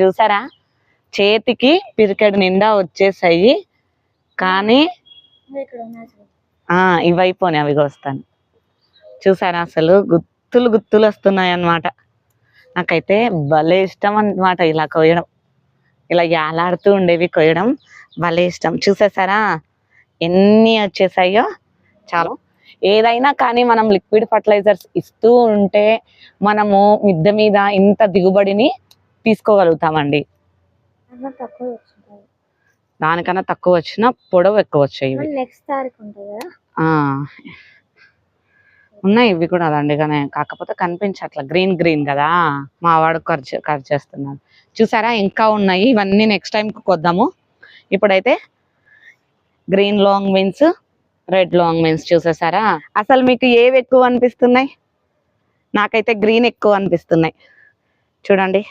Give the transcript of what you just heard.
చూసారా చేతికి పిరికెడు నిండా వచ్చేసాయి కానీ ఇవి అయిపోయినాయి అవి వస్తాను చూసారా అసలు గుత్తులు గుత్తులు వస్తున్నాయి అన్నమాట నాకైతే భలే ఇష్టం అన్నమాట ఇలా కొయ్యడం ఇలా యాలాడుతూ ఉండేవి కొయ్యడం భలే ఇష్టం చూసేసారా ఎన్ని వచ్చేసాయో చాలా ఏదైనా కానీ మనం లిక్విడ్ ఫర్టిలైజర్స్ ఇస్తూ ఉంటే మనము మిద్దె మీద ఇంత దిగుబడిని తీసుకోగలుగుతామండి దానికన్నా తక్కువ వచ్చినా పొడవు ఎక్కువ వచ్చాయి ఉన్నాయి ఇవి కూడా దండిగానే కాకపోతే కనిపించట్లా గ్రీన్ గ్రీన్ కదా మా వాడు కట్ చేస్తున్నాడు చూసారా ఇంకా ఉన్నాయి ఇవన్నీ నెక్స్ట్ టైం కొద్దాము ఇప్పుడైతే green long beans red long beans చూసేసారా అసలు మీకు ఏవి ఎక్కువ అనిపిస్తున్నాయి నాకైతే గ్రీన్ ఎక్కువ అనిపిస్తున్నాయి చూడండి